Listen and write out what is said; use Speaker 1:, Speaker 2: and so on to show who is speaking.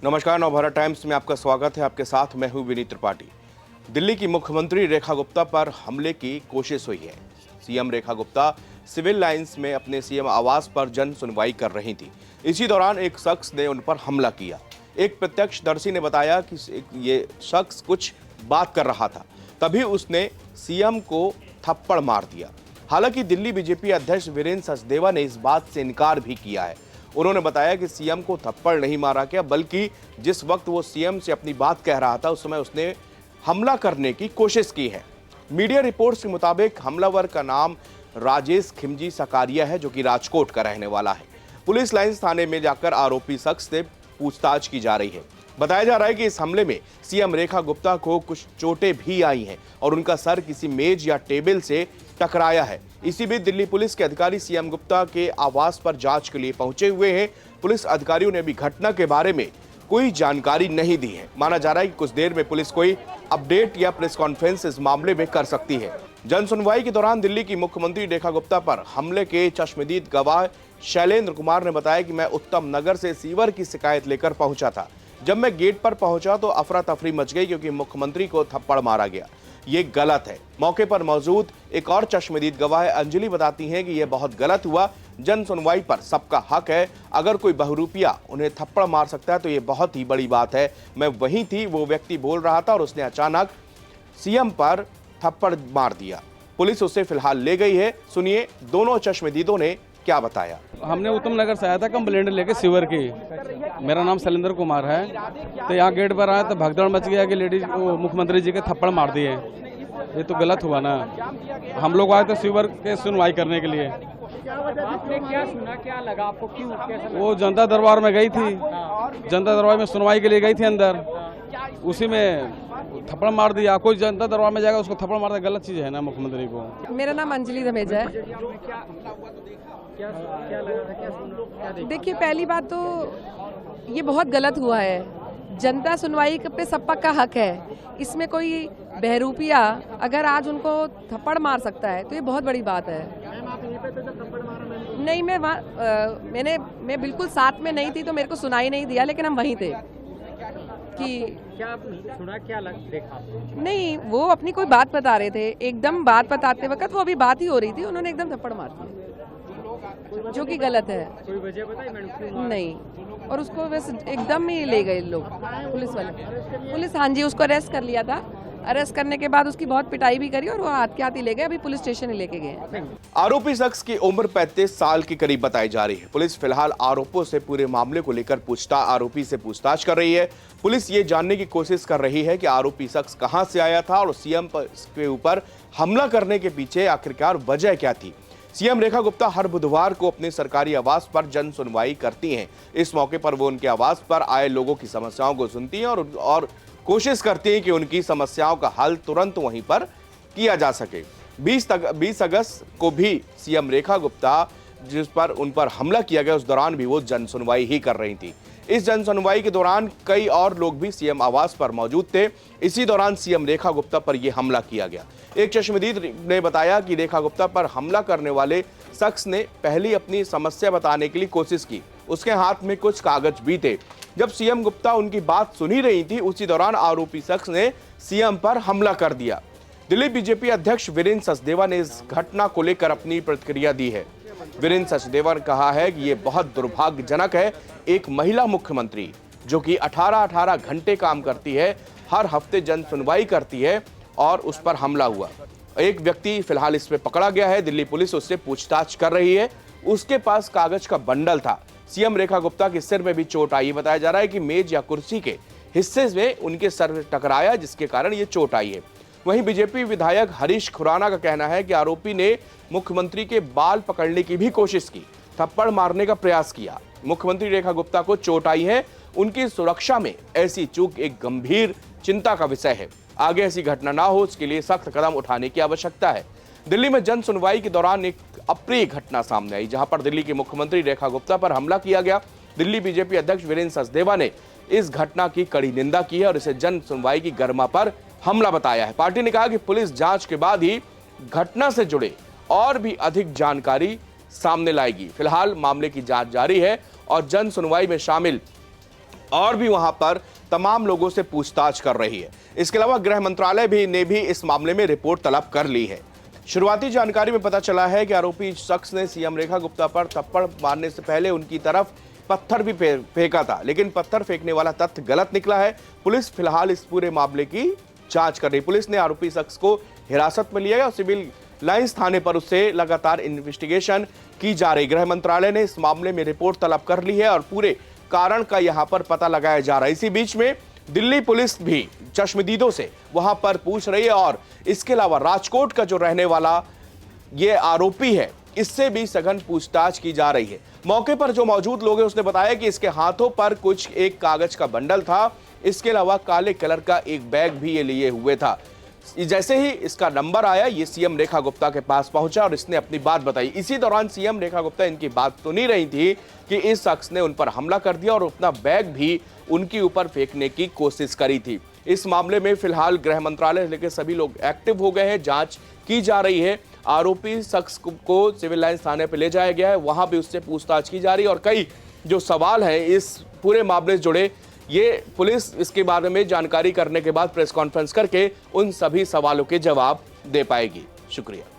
Speaker 1: नमस्कार, नवभारत टाइम्स में आपका स्वागत है। आपके साथ मैं हूं विनीत त्रिपाठी। दिल्ली की मुख्यमंत्री रेखा गुप्ता पर हमले की कोशिश हुई है। CM Rekha Gupta civil lines में अपने सीएम आवास पर जन सुनवाई कर रही थी। इसी दौरान एक शख्स ने उन पर हमला किया। एक प्रत्यक्षदर्शी ने बताया कि ये शख्स कुछ बात कर रहा था, तभी उसने सीएम को थप्पड़ मार दिया। हालांकि दिल्ली बीजेपी अध्यक्ष वीरेंद्र सचदेवा ने इस बात से इनकार भी किया है। उन्होंने बताया कि सीएम को थप्पड़ नहीं मारा गया, बल्कि जिस वक्त वो सीएम से अपनी बात कह रहा था उस समय उसने हमला करने की कोशिश की है। मीडिया रिपोर्ट्स के मुताबिक हमलावर का नाम राजेश खिमजी सकारिया है, जो कि राजकोट का रहने वाला है। पुलिस लाइंस थाने में जाकर आरोपी शख्स से पूछताछ की जा रही है। बताया जा रहा है कि इस हमले में सीएम रेखा गुप्ता को कुछ चोटें भी आई हैं और उनका सर किसी मेज या टेबल से टकराया है। इसी बीच दिल्ली पुलिस के अधिकारी सीएम गुप्ता के आवास पर जांच के लिए पहुंचे हुए हैं। पुलिस अधिकारियों ने भी घटना के बारे में कोई जानकारी नहीं दी है। माना जा रहा है कि कुछ देर में पुलिस कोई अपडेट या प्रेस कॉन्फ्रेंस इस मामले में कर सकती है। जन सुनवाई के दौरान दिल्ली की मुख्यमंत्री रेखा गुप्ता पर हमले के चश्मदीद गवाह शैलेंद्र कुमार ने बताया कि मैं उत्तम नगर से सीवर की शिकायत लेकर पहुंचा था। जब मैं गेट पर पहुंचा तो अफरा तफरी मच गई, क्योंकि मुख्यमंत्री को थप्पड़ मारा गया। ये गलत है। मौके पर मौजूद एक और चश्मदीद गवाह अंजलि बताती हैं कि यह बहुत गलत हुआ। जन सुनवाई पर सबका हक है। अगर कोई बहरूपिया उन्हें थप्पड़ मार सकता है तो ये बहुत ही बड़ी बात है। मैं वहीं थी, वो व्यक्ति बोल रहा था और उसने अचानक सीएम पर थप्पड़ मार दिया। पुलिस उसे फिलहाल ले गई है। सुनिए दोनों चश्मदीदों ने क्या बताया।
Speaker 2: हमने उत्तम नगर से आया था कंप्लेंट लेके सीवर की। मेरा नाम शैलेंद्र कुमार है। तो यहाँ गेट पर आया तो भगदड़ मच गया कि लेडीज मुख्यमंत्री जी के थप्पड़ मार दिए। ये तो गलत हुआ ना। हम लोग आए थे सीवर के सुनवाई करने के लिए।
Speaker 3: आपने क्या सुना, क्या लगा आपको, क्यों कैसा लगा?
Speaker 2: वो जनता दरबार में गई थी, जनता दरबार में सुनवाई के लिए गई थी अंदर, उसी में थप्पड़ मार दिया। कोई जनता दरबार में जाएगा उसको थप्पड़ मारना गलत चीज है ना मुख्यमंत्री को।
Speaker 4: मेरा नाम अंजलि धमेजा है।
Speaker 3: क्या लगा था, क्या सुना?
Speaker 4: देखिए, पहली बात तो ये बहुत गलत हुआ है। जनता सुनवाई पे सबका का हक है। इसमें कोई बहरूपिया अगर आज उनको थप्पड़ मार सकता है तो ये बहुत बड़ी बात है। नहीं, मैं बिल्कुल साथ में नहीं थी तो मेरे को सुनाई नहीं दिया, लेकिन हम वहीं थे कि
Speaker 3: क्या सुना, क्या देखा?
Speaker 4: नहीं, वो अपनी कोई बात बता रहे थे। एकदम बात बताते वक्त वो अभी बात ही हो रही थी, उन्होंने एकदम थप्पड़ मार दिया, जो कि गलत है।
Speaker 3: कोई वजह बताई मैडम?
Speaker 4: नहीं, और उसको बस एकदम ही ले गए लोग, पुलिस वाले। पुलिस, हाँ जी, उसको अरेस्ट कर लिया था। अरेस्ट करने के बाद उसकी बहुत पिटाई भी करी और वो हाथ के हाथ ही ले गए। अभी पुलिस स्टेशन ही लेके गए।
Speaker 1: आरोपी शख्स की उम्र 35 साल के करीब बताई जा रही है। पुलिस फिलहाल आरोपों से पूरे मामले को लेकर आरोपी से पूछताछ कर रही है। पुलिस ये जानने की कोशिश कर रही है कि आरोपी शख्स कहां से आया था और सीएम के ऊपर हमला करने के पीछे आखिरकार वजह क्या थी। सीएम रेखा गुप्ता हर बुधवार को अपने सरकारी आवास पर जन सुनवाई करती हैं। इस मौके पर वो उनके आवास पर आए लोगों की समस्याओं को सुनती हैं और कोशिश करती हैं कि उनकी समस्याओं का हल तुरंत वहीं पर किया जा सके। 20 अगस्त को भी सीएम रेखा गुप्ता जिस पर उन पर हमला किया गया, उस दौरान भी वो जन सुनवाई ही कर रही थी। इस जन सुनवाई के दौरान कई और लोग भी सीएम आवास पर मौजूद थे। इसी दौरान सीएम रेखा गुप्ता पर यह हमला किया गया। एक चश्मदीद ने बताया कि रेखा गुप्ता पर हमला करने वाले शख्स ने पहले अपनी समस्या बताने के लिए कोशिश की। उसके हाथ में कुछ कागज भी थे। जब सीएम गुप्ता उनकी बात सुन ही रही थी, उसी दौरान आरोपी शख्स ने सीएम पर हमला कर दिया। दिल्ली बीजेपी अध्यक्ष वीरेंद्र सचदेवा ने इस घटना को लेकर अपनी प्रतिक्रिया दी है। वीरेंद्र सचदेवा ने कहा है कि यह बहुत दुर्भाग्यजनक है। एक महिला मुख्यमंत्री जो कि 18 घंटे काम करती है, हर हफ्ते जन सुनवाई करती है, और उस पर हमला हुआ। एक व्यक्ति फिलहाल इसमें पकड़ा गया है। दिल्ली पुलिस उससे पूछताछ कर रही है। उसके पास कागज का बंडल था। सीएम रेखा गुप्ता के सिर में भी चोट आई। बताया जा रहा है कि मेज या कुर्सी के हिस्से में उनके सर टकराया, जिसके कारण ये चोट आई है। वहीं बीजेपी विधायक हरीश खुराना का कहना है कि आरोपी ने मुख्यमंत्री के बाल पकड़ने की भी कोशिश की, थप्पड़ मारने का प्रयास किया। मुख्यमंत्री रेखा गुप्ता को चोट आई है। उनकी सुरक्षा में ऐसी चूक एक गंभीर चिंता का विषय है। आगे ऐसी घटना ना हो, इसके लिए सख्त कदम उठाने की आवश्यकता है। दिल्ली में जन सुनवाई के दौरान एक अप्रिय घटना सामने आई, जहां पर दिल्ली की मुख्यमंत्री रेखा गुप्ता पर हमला किया गया। दिल्ली बीजेपी अध्यक्ष वीरेंद्र सचदेवा ने इस घटना की कड़ी निंदा की है और इसे जन सुनवाई की गरिमा पर हमला बताया है। पार्टी ने कहा कि पुलिस जांच के बाद ही घटना से जुड़े और भी अधिक जानकारी सामने लाएगी। फिलहाल मामले की जांच जारी है और जन सुनवाई में शामिल और भी वहां पर तमाम लोगों से पूछताछ कर रही है। इसके अलावा गृह मंत्रालय ने भी इस मामले में रिपोर्ट तलब कर ली है। शुरुआती जानकारी में पता चला है कि आरोपी शख्स ने सीएम रेखा गुप्ता पर थप्पड़ मारने से पहले उनकी तरफ पत्थर भी फेंका था, लेकिन पत्थर फेंकने वाला तथ्य गलत निकला है। पुलिस फिलहाल इस पूरे मामले की जांच कर रही। पुलिस ने आरोपी शख्स को हिरासत में लिया है और सिविल लाइंस थाने पर उससे लगातार इन्वेस्टिगेशन की जा रही। गृह मंत्रालय ने इस मामले में रिपोर्ट तलब कर ली है और पूरे कारण का यहां पर पता लगाया जा रहा है। इसी बीच में दिल्ली पुलिस भी चश्मदीदों से वहां पर पूछ रही है और इसके अलावा राजकोट का जो रहने वाला ये आरोपी है, इससे भी सघन पूछताछ की जा रही है। मौके पर जो मौजूद लोग हैं उसने बताया कि इसके हाथों पर एक कागज का बंडल था, इसके अलावा काले कलर का एक बैग भी ये लिए हुए था। जैसे ही इसका नंबर आया, ये सीएम रेखा गुप्ता के पास पहुंचा और इसने अपनी बात बताई। इसी दौरान सीएम रेखा गुप्ता इनकी बात तो नहीं रही थी कि इस शख्स ने उन पर हमला कर दिया और अपना बैग भी उनके ऊपर फेंकने की कोशिश करी थी। इस मामले में फिलहाल गृह मंत्रालय लेकर सभी लोग एक्टिव हो गए हैं, जांच की जा रही है। आरोपी शख्स को सिविल लाइंस थाने पर ले जाया गया है, वहां भी उससे पूछताछ की जा रही है और कई जो सवाल हैं इस पूरे मामले से जुड़े, ये पुलिस इसके बारे में जानकारी करने के बाद प्रेस कॉन्फ्रेंस करके उन सभी सवालों के जवाब दे पाएगी। शुक्रिया।